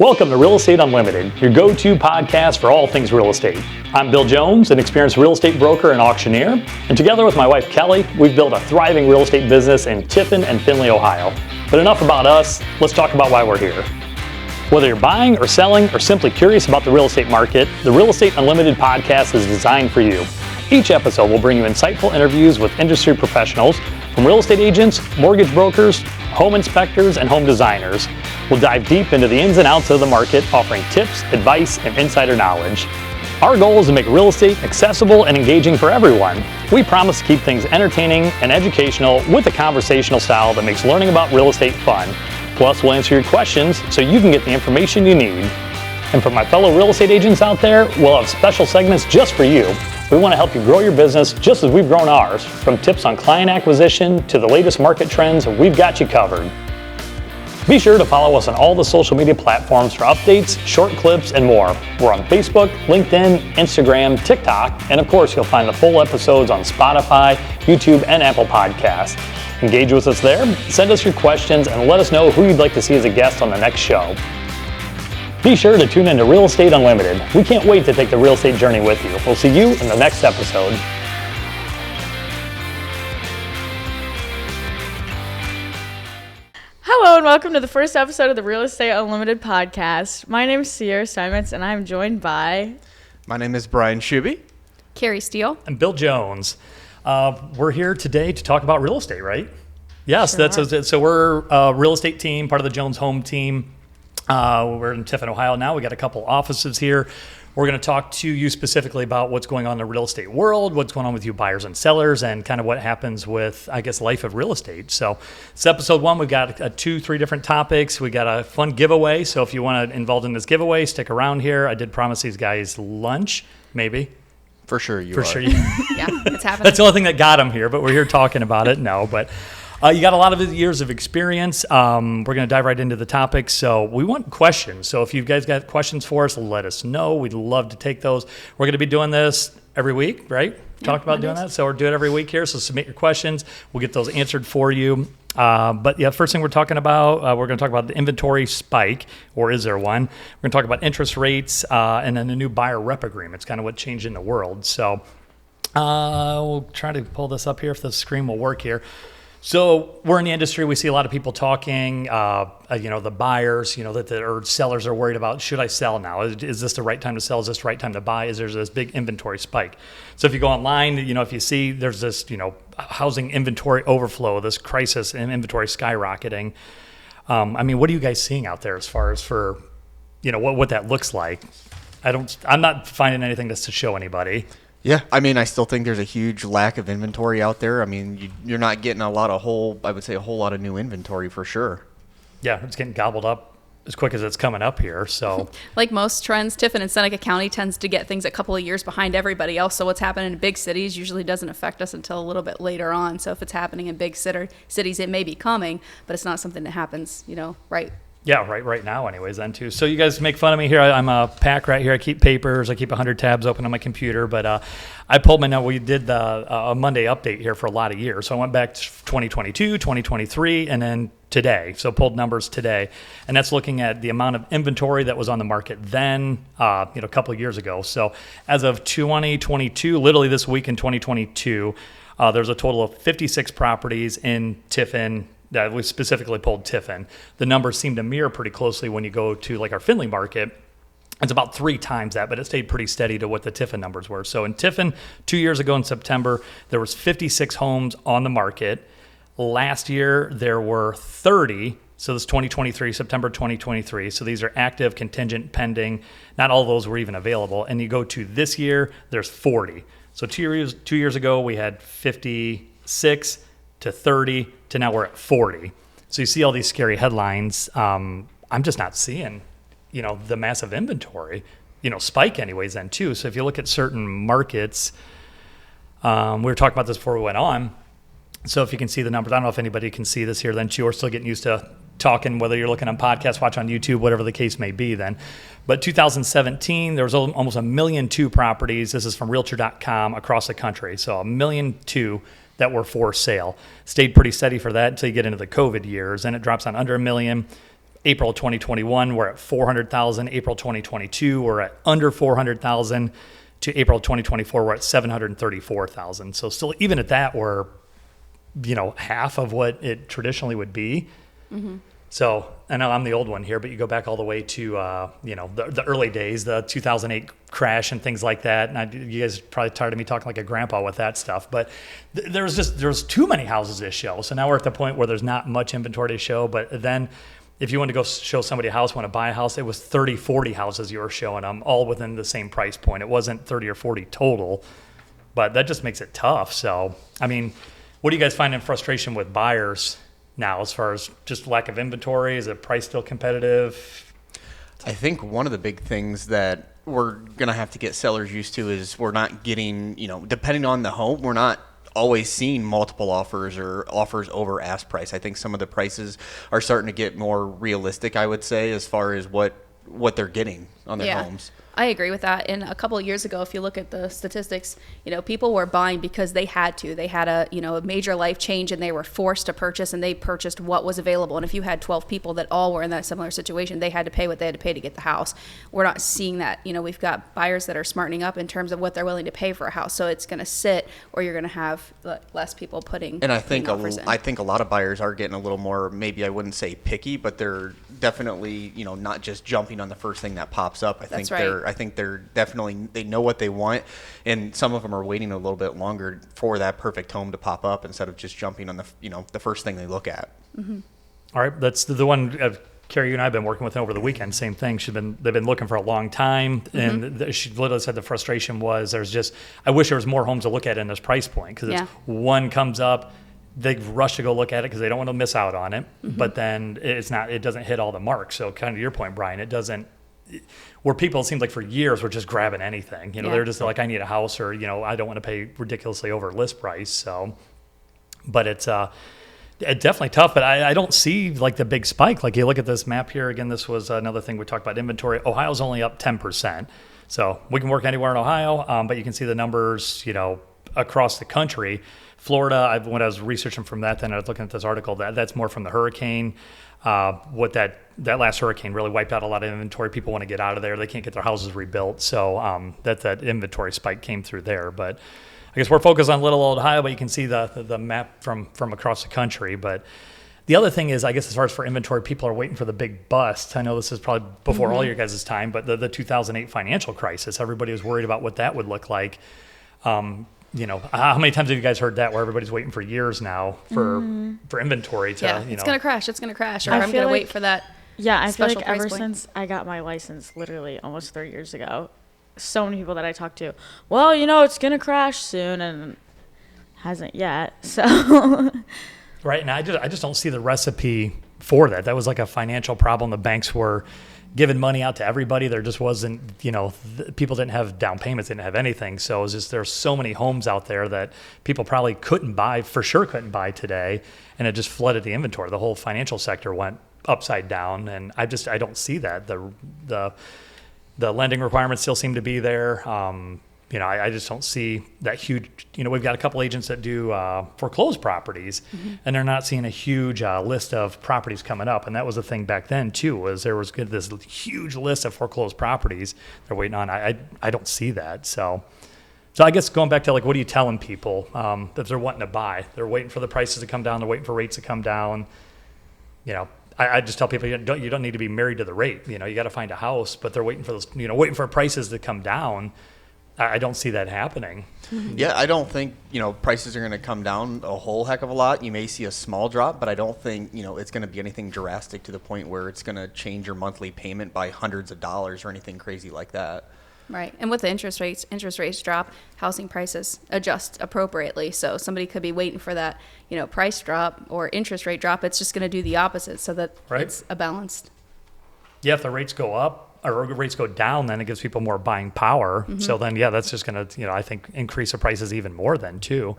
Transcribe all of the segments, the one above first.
Welcome to Real Estate Unlimited, your go-to podcast for all things real estate. I'm Bill Jones, an experienced real estate broker and auctioneer, and together with my wife Kelly, we've built a thriving real estate business in Tiffin and Findlay, Ohio. But enough about us, let's talk about why we're here. Whether you're buying or selling or simply curious about the real estate market, the Real Estate Unlimited podcast is designed for you. Each episode will bring you insightful interviews with industry professionals, from real estate agents, mortgage brokers, home inspectors, and home designers. We'll dive deep into the ins and outs of the market, offering tips, advice, and insider knowledge. Our goal is to make real estate accessible and engaging for everyone. We promise to keep things entertaining and educational with a conversational style that makes learning about real estate fun. Plus, we'll answer your questions so you can get the information you need. And for my fellow real estate agents out there, we'll have special segments just for you. We want to help you grow your business just as we've grown ours. From tips on client acquisition to the latest market trends, we've got you covered. Be sure to follow us on all the social media platforms for updates, short clips, and more. We're on Facebook, LinkedIn, Instagram, TikTok, and of course you'll find the full episodes on Spotify, YouTube, and Apple Podcasts. Engage with us there, send us your questions, and let us know who you'd like to see as a guest on the next show. Be sure to tune into Real Estate Unlimited. We can't wait to take the real estate journey with you. We'll see you in the next episode. Hello and welcome to the first episode of the Real Estate Unlimited podcast. My name is Sierra Steinmetz and I'm joined by... My name is Bryan Schuby. Kari Steele. And Bill Jones. We're here today to talk about real estate, right? Yes, Sure so we're a real estate team, part of the Jones Home team. We're in Tiffin, Ohio now. We got a couple offices here. We're going to talk to you specifically about what's going on in the real estate world, what's going on with you buyers and sellers, and kind of what happens with, I guess, life of real estate. So it's episode 1. We've got 2-3 different topics. We got a fun giveaway. So if you want to involved in this giveaway, stick around here. I did promise these guys lunch, maybe. For sure you For are. sure. Yeah, it's happening. That's the only thing that got them here, but we're here talking about it. No, but you got a lot of years of experience. We're going to dive right into the topic. So we want questions. So if you guys got questions for us, let us know. We'd love to take those. We're going to be doing this every week, right? Talked about doing that. So we'll do it every week here. So submit your questions. We'll get those answered for you. But yeah, first thing we're talking about, we're going to talk about the inventory spike, or is there one? We're going to talk about interest rates and then the new buyer REUP agreements, kind of what changed in the world. So we'll try to pull this up here if the screen will work here. So we're in the industry. We see a lot of people talking, the buyers, or sellers are worried about, should I sell now? Is this the right time to sell? Is this the right time to buy? Is there this big inventory spike? So if you go online, if you see there's this, housing inventory overflow, this crisis in inventory skyrocketing. What are you guys seeing out there as far as for, what that looks like? I'm not finding anything that's to show anybody. Yeah, I still think there's a huge lack of inventory out there. You're not getting a whole lot of new inventory for sure. Yeah, it's getting gobbled up as quick as it's coming up here. So, like most trends, Tiffin and Seneca County tends to get things a couple of years behind everybody else. So what's happening in big cities usually doesn't affect us until a little bit later on. So if it's happening in big cities, it may be coming, but it's not something that happens, right. Yeah, right now anyways then too. So you guys make fun of me here. I'm a pack right here. I keep papers. I keep 100 tabs open on my computer. But I pulled my note. We did a Monday update here for a lot of years. So I went back to 2022, 2023, and then today. So pulled numbers today. And that's looking at the amount of inventory that was on the market then, a couple of years ago. So as of 2022, literally this week in 2022, there's a total of 56 properties in Tiffin. That we specifically pulled Tiffin. The numbers seem to mirror pretty closely when you go to like our Findlay market. It's about 3 times that, but it stayed pretty steady to what the Tiffin numbers were. So in Tiffin, 2 years ago in September, there was 56 homes on the market. Last year, there were 30. So this is 2023, September 2023. So these are active, contingent, pending. Not all of those were even available. And you go to this year, there's 40. So 2 years ago, we had 56 to 30 to now we're at 40. So you see all these scary headlines. I'm just not seeing, the massive inventory, spike anyways then too. So if you look at certain markets, we were talking about this before we went on. So if you can see the numbers, I don't know if anybody can see this here then too. We're still getting used to talking, whether you're looking on podcasts, watch on YouTube, whatever the case may be then. But 2017, there was almost 1.2 million properties. This is from Realtor.com across the country. So 1.2 million that were for sale. Stayed pretty steady for that until you get into the COVID years. Then it drops on under 1 million. April 2021, we're at 400,000. April 2022, we're at under 400,000. To April 2024, we're at 734,000. So still, even at that, we're, half of what it traditionally would be. So I know I'm the old one here, but you go back all the way to, the early days, the 2008 crash and things like that. And you guys are probably tired of me talking like a grandpa with that stuff, but there's too many houses to show. So now we're at the point where there's not much inventory to show, but then if you want to go show somebody a house, want to buy a house, it was 30, 40 houses you were showing them, all within the same price point. It wasn't 30 or 40 total, but that just makes it tough. So, I mean, what do you guys find in frustration with buyers now as far as just lack of inventory? Is the price still competitive? I think one of the big things that we're going to have to get sellers used to is we're not getting, depending on the home, we're not always seeing multiple offers or offers over ask price. I think some of the prices are starting to get more realistic, I would say, as far as what they're getting on their homes. I agree with that. And a couple of years ago, if you look at the statistics, people were buying because they had to. They had a major life change and they were forced to purchase, and they purchased what was available. And if you had 12 people that all were in that similar situation, they had to pay what they had to pay to get the house. We're not seeing that. We've got buyers that are smartening up in terms of what they're willing to pay for a house. So it's going to sit, or you're going to have less people putting. And I think offers in. I think a lot of buyers are getting a little more, maybe I wouldn't say picky, but they're definitely not just jumping on the first thing that pops up. I think they're definitely, they know what they want, and some of them are waiting a little bit longer for that perfect home to pop up instead of just jumping on the first thing they look at. All right, that's the one Kari, you and I have been working with over the weekend. Same thing. They've been looking for a long time, and she literally said the frustration was I wish there was more homes to look at in this price point, because it's one comes up, they rush to go look at it because they don't want to miss out on it, but then it doesn't hit all the marks. So kind of your point, Bryan, it doesn't. Where people, it seems like for years, were just grabbing anything. They're just like, I need a house, or I don't want to pay ridiculously over list price. So, but it's definitely tough. But I don't see like the big spike. Like you look at this map here again. This was another thing we talked about inventory. Ohio's only up 10%. So we can work anywhere in Ohio, but you can see the numbers, across the country. Florida, when I was researching from that, then I was looking at this article, that's more from the hurricane. What that last hurricane really wiped out a lot of inventory. People want to get out of there. They can't get their houses rebuilt. So that inventory spike came through there. But I guess we're focused on little old Ohio, but you can see the map from across the country. But the other thing is, I guess as far as for inventory, people are waiting for the big bust. I know this is probably before all your guys' time, but the 2008 financial crisis, everybody was worried about what that would look like. How many times have you guys heard that, where everybody's waiting for years now for inventory to, it's going to crash. It's going to crash. Or I I'm going to feel wait like- for that. Yeah, I feel like Special price ever point. since I got my license, literally almost 3 years ago, so many people that I talk to, well, it's going to crash soon, and hasn't yet. So Right, and I just don't see the recipe for that. That was like a financial problem. The banks were giving money out to everybody. There just wasn't, people didn't have down payments, didn't have anything. So it was just, there's so many homes out there that people probably couldn't buy today, and it just flooded the inventory. The whole financial sector went upside down, and I don't see that. The lending requirements still seem to be there. I just don't see that huge, we've got a couple agents that do foreclosed properties, and they're not seeing a huge list of properties coming up. And that was the thing back then too, was there was this huge list of foreclosed properties they're waiting on. I don't see that. So I guess going back to like, what are you telling people that they're wanting to buy? They're waiting for the prices to come down. They're waiting for rates to come down. I just tell people you don't need to be married to the rate. You got to find a house, but they're waiting for those, waiting for prices to come down. I don't see that happening. Yeah, I don't think, prices are going to come down a whole heck of a lot. You may see a small drop, but I don't think, it's going to be anything drastic to the point where it's going to change your monthly payment by hundreds of dollars or anything crazy like that. Right. And with the interest rates drop, housing prices adjust appropriately. So somebody could be waiting for that, price drop or interest rate drop. It's just going to do the opposite, so that it's a balanced. Yeah, if the rates go up or rates go down, then it gives people more buying power. So then, that's just going to, I think increase the prices even more then too.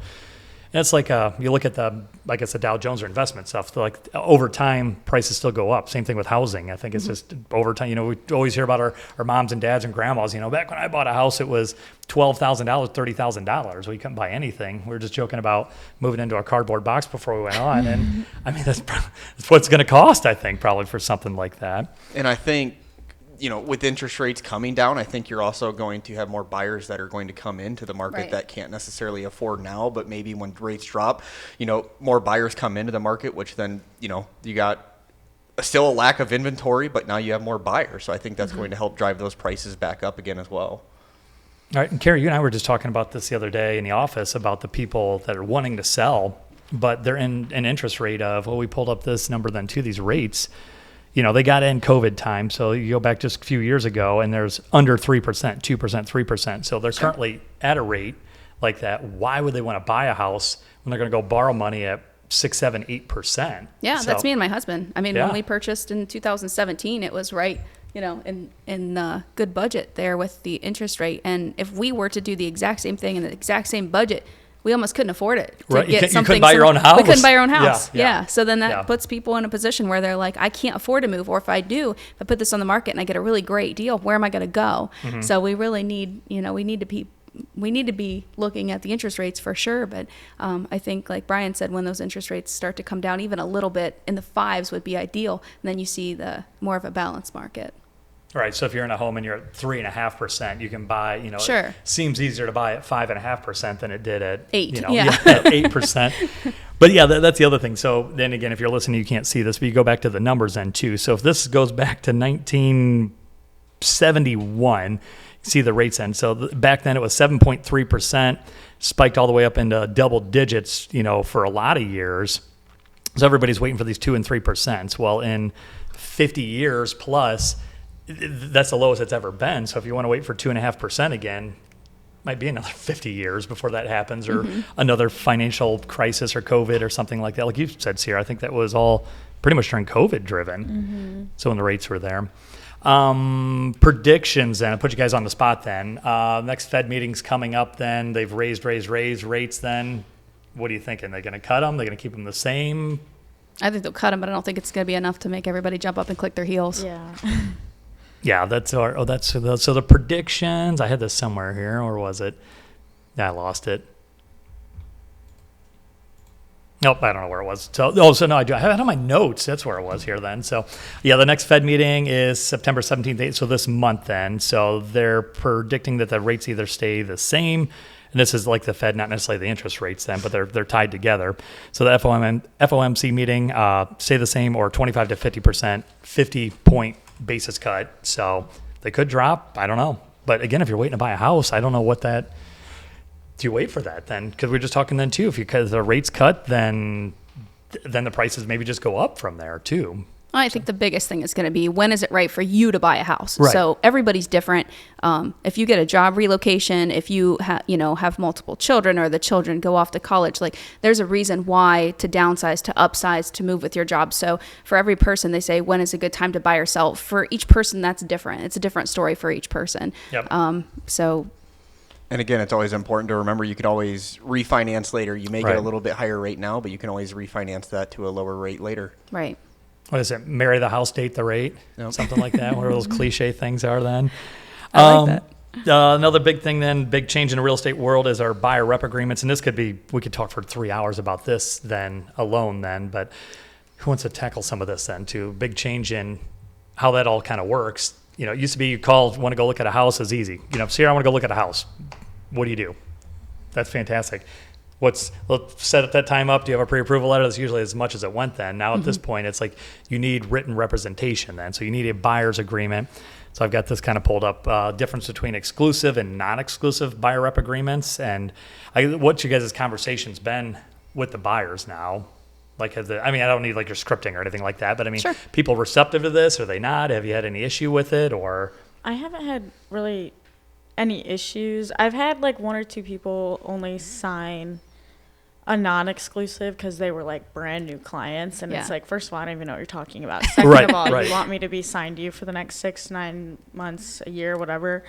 And it's like you look at like it's the Dow Jones or investment stuff. Like over time, prices still go up. Same thing with housing. I think it's just over time. We always hear about our moms and dads and grandmas. Back when I bought a house, it was $12,000, $30,000. We couldn't buy anything. We were just joking about moving into a cardboard box before we went on. And I mean, that's what it's going to cost. I think probably for something like that. And I think, with interest rates coming down, I think you're also going to have more buyers that are going to come into the market that can't necessarily afford now, but maybe when rates drop, more buyers come into the market, which then, you got still a lack of inventory, but now you have more buyers. So I think that's going to help drive those prices back up again as well. All right. And Kari, you and I were just talking about this the other day in the office about the people that are wanting to sell, but they're in an interest rate of, we pulled up this number then too, these rates. They got in COVID time. So you go back just a few years ago and there's under 3%, 2%, 3%. So they're currently at a rate like that. Why would they want to buy a house when they're going to go borrow money at 6, 7, 8%? Yeah, So, that's me and my husband. I mean, Yeah. when we purchased in 2017, it was right, in good budget there with the interest rate. And if we were to do the exact same thing in the exact same budget, we almost couldn't afford it. Right. You couldn't buy your own house. We couldn't buy our own house. Yeah. Yeah. So then that puts people in a position where they're like, I can't afford to move. Or if I do, if I put this on the market and I get a really great deal, where am I going to go? So we really need, we need to be looking at the interest rates for sure. But I think, like Bryan said, when those interest rates start to come down even a little bit, in the 5s would be ideal. And then you see the more of a balanced market. Right. So if you're in a home and you're at 3.5%, you can buy, Sure. It seems easier to buy at 5.5% than it did at 8. at 8%. But yeah, that's the other thing. So then again, if you're listening, you can't see this, but you go back to the numbers then too. So if this goes back to 1971, you see the rates then. So back then it was 7.3%, spiked all the way up into double digits, for a lot of years. So everybody's waiting for these 2 and 3%. Well, in 50 years plus, that's the lowest it's ever been. So if you want to wait for 2.5% again, might be another 50 years before that happens, or another financial crisis or COVID or something like that. Like you said, Sierra, I think that was all pretty much during COVID driven. So when the rates were there. Predictions then, I put you guys on the spot then. Next Fed meeting's coming up then. They've raised rates then. What are you thinking? They're going to cut them? They're going to keep them the same? I think they'll cut them, but I don't think it's going to be enough to make everybody jump up and click their heels. Yeah. Yeah, so the predictions, I had this somewhere here, or was it? Yeah, I lost it. Nope, I don't know where it was. So no, I have it on my notes. That's where it was here then. So yeah, the next Fed meeting is September 17th, so this month then. So they're predicting that the rates either stay the same, and this is like the Fed, not necessarily the interest rates then, but they're tied together. So the FOMC meeting stay the same, or 25 to 50%, 50-point basis cut. So they could drop. I don't know. But again, if you're waiting to buy a house, I don't know what that. Do you wait for that then? Because we were just talking then too. Because the rates cut, then the prices maybe just go up from there too. I think the biggest thing is going to be, when is it right for you to buy a house? Right. So everybody's different. If you get a job relocation, if you have multiple children, or the children go off to college, like there's a reason why to downsize, to upsize, to move with your job. So for every person, they say, when is a good time to buy or sell? For each person, that's different. It's a different story for each person. Yep. And again, it's always important to remember you could always refinance later. You may Right. get a little bit higher rate now, but you can always refinance that to a lower rate later. Right. What is it? Marry the house, date the rate, something like that. Whatever those cliche things are then. I like that. Another big thing then, big change in the real estate world is our buyer rep agreements. And this could be, we could talk for 3 hours about this then alone then, but who wants to tackle some of this then too? Big change in how that all kind of works. It used to be you call, want to go look at a house is easy. Sierra, I want to go look at a house. What do you do? That's fantastic. Let's set that time up. Do you have a pre-approval letter? That's usually as much as it went then. Now at this point, it's like you need written representation then. So you need a buyer's agreement. So I've got this kind of pulled up, difference between exclusive and non-exclusive buyer rep agreements. And what you guys' conversation's been with the buyers now? Like, I don't need like your scripting or anything like that, but Sure. People receptive to this? Are they not? Have you had any issue with it, or? I haven't had really any issues. I've had like 1 or 2 people only sign a non-exclusive because they were like brand new clients, and Yeah. it's like, first of all, I don't even know what you're talking about. Second Right, of all, right. you want me to be signed to you for the next 6, 9 months, a year, whatever,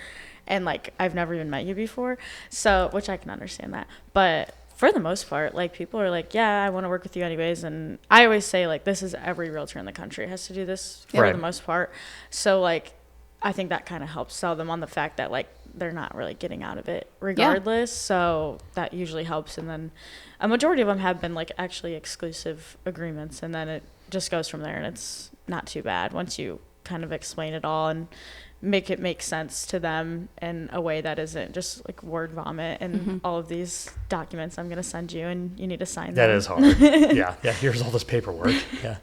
and like I've never even met you before, so which I can understand that. But For the most part, like, people are like, yeah, I want to work with you anyways. And I always say, like, this is every realtor in the country has to do this for Right. the most part. So, like, I think that kind of helps sell them on the fact that, like, they're not really getting out of it regardless. So that usually helps. And then a majority of them have been, like, actually exclusive agreements. And then it just goes from there. And it's not too bad once you kind of explain it all and make it make sense to them in a way that isn't just like word vomit and all of these documents I'm going to send you and you need to sign That them. is hard. Yeah. Here's all this paperwork. Yeah.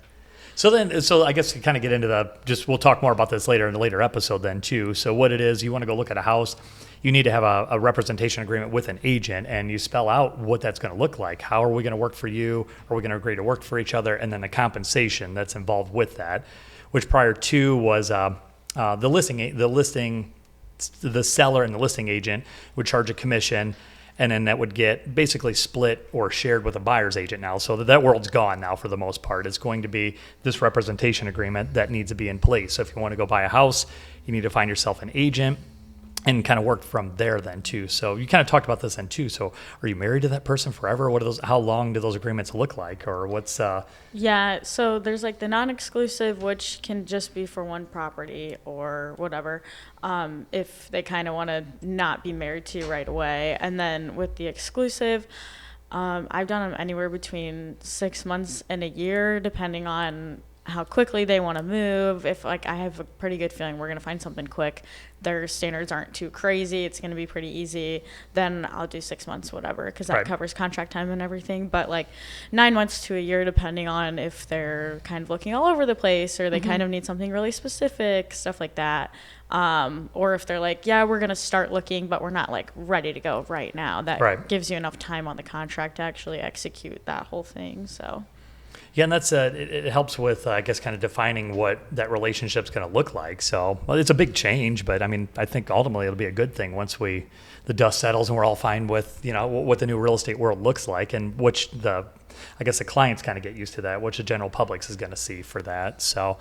So I guess to kind of get into we'll talk more about this later in a later episode then too. So what it is, you want to go look at a house, you need to have a representation agreement with an agent, and you spell out what that's going to look like. How are we going to work for you? Are we going to agree to work for each other? And then the compensation that's involved with that, which prior to was the seller and the listing agent would charge a commission, and then that would get basically split or shared with a buyer's agent now. So that world's gone now for the most part. It's going to be this representation agreement that needs to be in place. So if you want to go buy a house, you need to find yourself an agent and kind of work from there then too. So you kind of talked about this then too. So are you married to that person forever? What are those? How long do those agreements look like, or what's? Yeah, so there's like the non-exclusive, which can just be for one property or whatever, if they kind of want to not be married to you right away. And then with the exclusive, I've done them anywhere between 6 months and a year, depending on how quickly they want to move. If, like, I have a pretty good feeling we're going to find something quick, their standards aren't too crazy, it's going to be pretty easy, then I'll do 6 months, whatever, because that Right. covers contract time and everything. But like 9 months to a year, depending on if they're kind of looking all over the place or they kind of need something really specific, stuff like that. Or if they're like, yeah, we're going to start looking, but we're not like ready to go right now. That Right. gives you enough time on the contract to actually execute that whole thing. So Yeah, and that's it helps with I guess kind of defining what that relationship's going to look like. So it's a big change, but I mean I think ultimately it'll be a good thing once the dust settles and we're all fine with what the new real estate world looks like, and which the clients kind of get used to that, which the general public is going to see for that. So.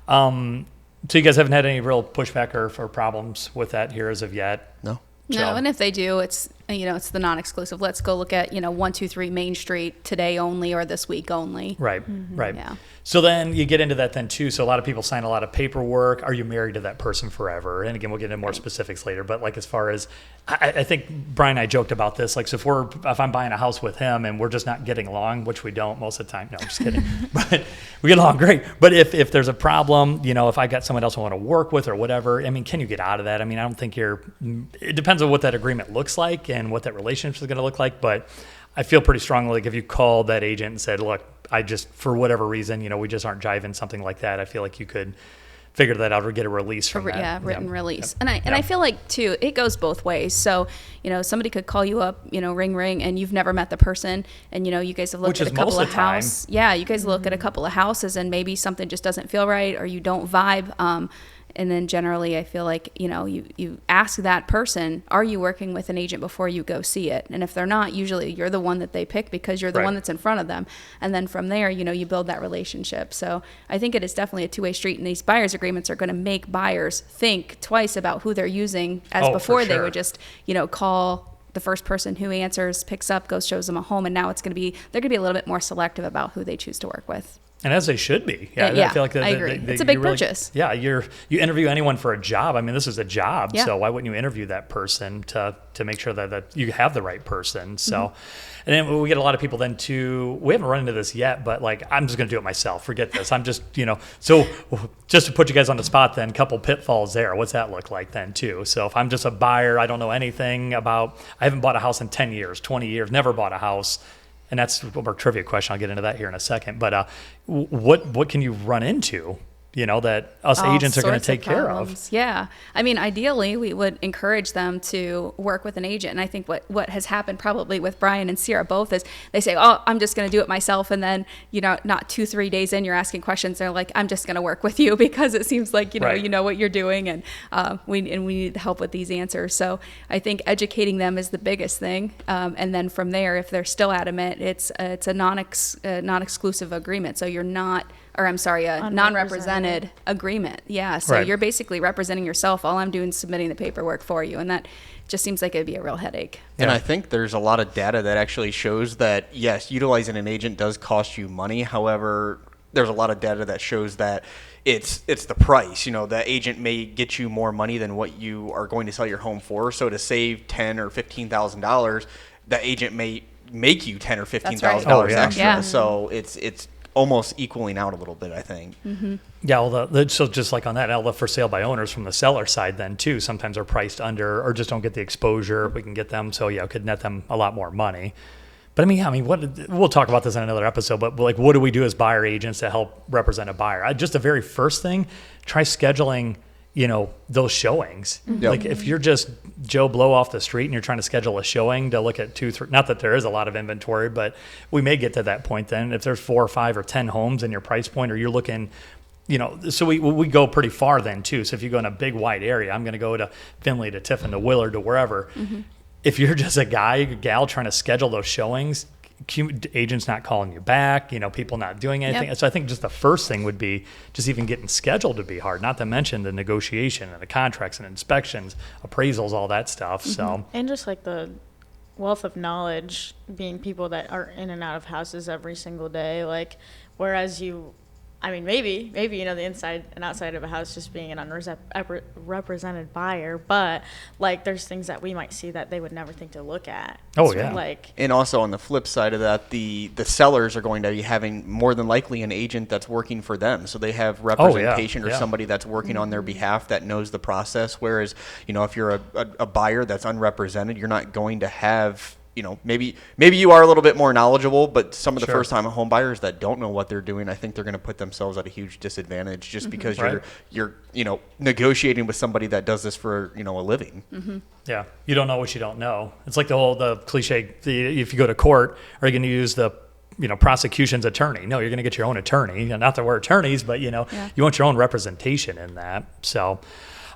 So you guys haven't had any real pushback or problems with that here as of yet? No. No, So- and if they do, it's it's the non-exclusive. Let's go look at 123 Main Street today only, or this week only. Right, right. Yeah. So then you get into that then too. So a lot of people sign a lot of paperwork. Are you married to that person forever? And again, we'll get into more specifics later. But like as far as, I think Bryan and I joked about this. Like, so if I'm buying a house with him and we're just not getting along, which we don't most of the time. No, I'm just kidding. But we get along great. But if there's a problem, if I got someone else I want to work with or whatever, I mean, can you get out of that? I mean, I don't think it depends on what that agreement looks like and what that relationship is going to look like. But I feel pretty strongly, like if you called that agent and said, look, I just, for whatever reason, we just aren't jiving, something like that, I feel like you could figure that out or get a release from that. Yeah, written release. Yep. And I feel like too, it goes both ways. So, somebody could call you up, ring, and you've never met the person, and you guys have looked Which at a is couple most of of the time. houses. Yeah, you guys look at a couple of houses and maybe something just doesn't feel right or you don't vibe. And then generally I feel like, you ask that person, are you working with an agent before you go see it? And if they're not, usually you're the one that they pick because you're the Right. one that's in front of them. And then from there, you build that relationship. So I think it is definitely a two-way street, and these buyer's agreements are going to make buyers think twice about who they're using as Oh, for before they sure. would just, call the first person who answers, picks up, goes, shows them a home. And now they're going to be a little bit more selective about who they choose to work with. And as they should be. Yeah, I feel like I agree. It's a big purchase. Yeah, you interview anyone for a job. I mean, this is a job, Yeah. so why wouldn't you interview that person to make sure that you have the right person? So, and then we get a lot of people then too. We haven't run into this yet, but like I'm just going to do it myself. Forget this. I'm just So just to put you guys on the spot, then couple pitfalls there. What's that look like then too? So if I'm just a buyer, I don't know anything about. I haven't bought a house in 10 years, 20 years, never bought a house. And that's our trivia question. I'll get into that here in a second. But what can you run into, that us All agents are going to sorts of take care of? problems. Yeah. I mean, ideally, we would encourage them to work with an agent. And I think what has happened probably with Bryan and Sierra both is they say, oh, I'm just going to do it myself. And then, not 2-3 days in, you're asking questions. They're like, I'm just going to work with you because it seems like, Right. you know what you're doing. And we need help with these answers. So I think educating them is the biggest thing. And then from there, if they're still adamant, it's a non-exclusive agreement. So you're not or I'm sorry, a non-represented agreement. Yeah, so Right. you're basically representing yourself. All I'm doing is submitting the paperwork for you, and that just seems like it'd be a real headache. And Yeah. I think there's a lot of data that actually shows that, yes, utilizing an agent does cost you money. However, there's a lot of data that shows that it's the price. You know, the agent may get you more money than what you are going to sell your home for. So to save $10,000 or $15,000, the agent may make you $10,000 or $15,000 Oh, yeah. extra. Yeah. So it's almost equaling out a little bit, I think. Yeah, well, so just like on that, the for sale by owners from the seller side then too, sometimes are priced under or just don't get the exposure. We can get them, so yeah, it could net them a lot more money. But we'll talk about this in another episode, but like, what do we do as buyer agents to help represent a buyer? Just the very first thing, try scheduling, those showings. Yep. Like if you're just Joe Blow off the street and you're trying to schedule a showing to look at 2, 3, not that there is a lot of inventory, but we may get to that point then. If there's 4 or 5 or 10 homes in your price point, or you're looking, so we go pretty far then too. So if you go in a big wide area, I'm going to go to Findlay, to Tiffin, to Willard, to wherever. If you're just a gal trying to schedule those showings, agents not calling you back, people not doing anything. Yep. So I think just the first thing would be just even getting scheduled to be hard, not to mention the negotiation and the contracts and inspections, appraisals, all that stuff. So And just like the wealth of knowledge, being people that are in and out of houses every single day. Like, whereas maybe the inside and outside of a house, just being an unrepresented buyer, but like there's things that we might see that they would never think to look at. Oh, So, yeah. Like, And also on the flip side of that, the sellers are going to be having more than likely an agent that's working for them. So they have representation or Yeah. somebody that's working on their behalf that knows the process. Whereas, if you're a buyer that's unrepresented, you're not going to have, maybe you are a little bit more knowledgeable, but some of the Sure. first time home buyers that don't know what they're doing, I think they're going to put themselves at a huge disadvantage just because Right. you're negotiating with somebody that does this for, a living. yeah, you don't know what you don't know. It's like the cliche, if you go to court, are you going to use the prosecution's attorney? No, you're going to get your own attorney. Not that we're attorneys, but you want your own representation in that. So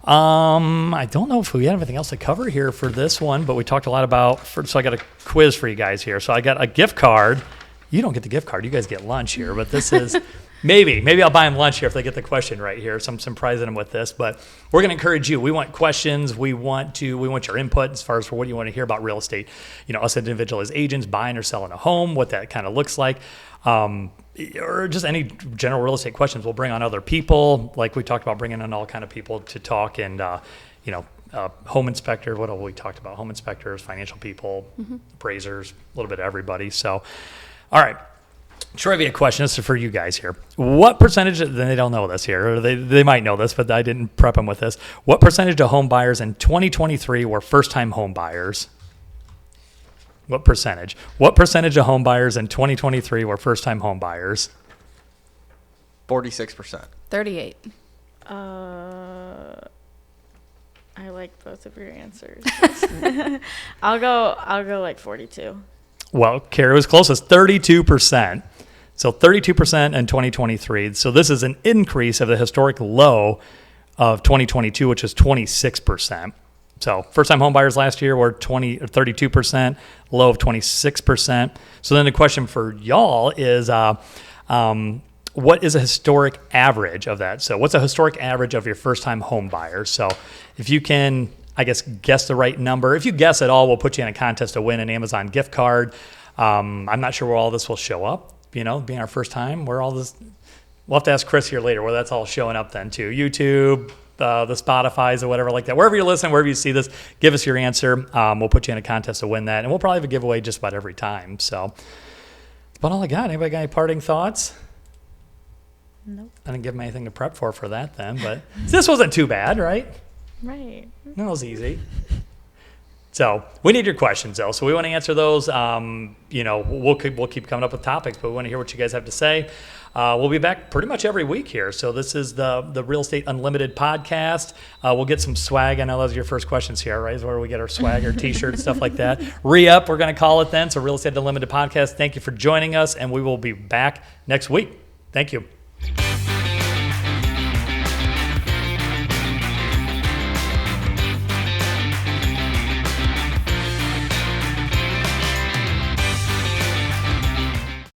I don't know if we have anything else to cover here for this one, but we talked a lot about, so I got a quiz for you guys here. So I got a gift card. You don't get the gift card. You guys get lunch here, but this is maybe I'll buy them lunch here if they get the question right here. So I'm surprising them with this, but we're going to encourage you. We want questions. We want your input as far as for what you want to hear about real estate. Us individual as agents buying or selling a home, what that kind of looks like. Or just any general real estate questions. We'll bring on other people, like we talked about bringing on all kind of people to talk, and home inspector. What have we talked about? Home inspectors, financial people, appraisers, a little bit of everybody. So, all right. Trivia question. This is for you guys here. What percentage? They don't know this here, or they might know this, but I didn't prep them with this. What percentage of home buyers in 2023 were first-time home buyers? What percentage? What percentage of home buyers in 2023 were first-time home buyers? 46%. 38. I like both of your answers. I'll go like 42. Well, Kari was closest, 32%. So 32% in 2023. So this is an increase of the historic low of 2022, which is 26%. So first-time home buyers last year were 32%, low of 26%. So then the question for y'all is, what is a historic average of that? So what's a historic average of your first-time home buyers? So if you can, I guess, guess the right number. If you guess at all, we'll put you in a contest to win an Amazon gift card. I'm not sure where all this will show up, being our first time, where all this, we'll have to ask Chris here later where that's all showing up then too. YouTube, the Spotify's or whatever like that. Wherever you're listening, wherever you see this, give us your answer. We'll put you in a contest to win that. And we'll probably have a giveaway just about every time. So that's about all I got. Anybody got any parting thoughts? Nope. I didn't give them anything to prep for that then, but this wasn't too bad, right? Right. That was easy. So we need your questions though. So we want to answer those. We'll keep coming up with topics, but we want to hear what you guys have to say. We'll be back pretty much every week here. So this is the Real Estate Unlimited podcast. We'll get some swag. I know those are your first questions here, right? Is where we get our swag, our t-shirts, stuff like that. REUP, we're going to call it then. So Real Estate Unlimited podcast. Thank you for joining us, and we will be back next week. Thank you.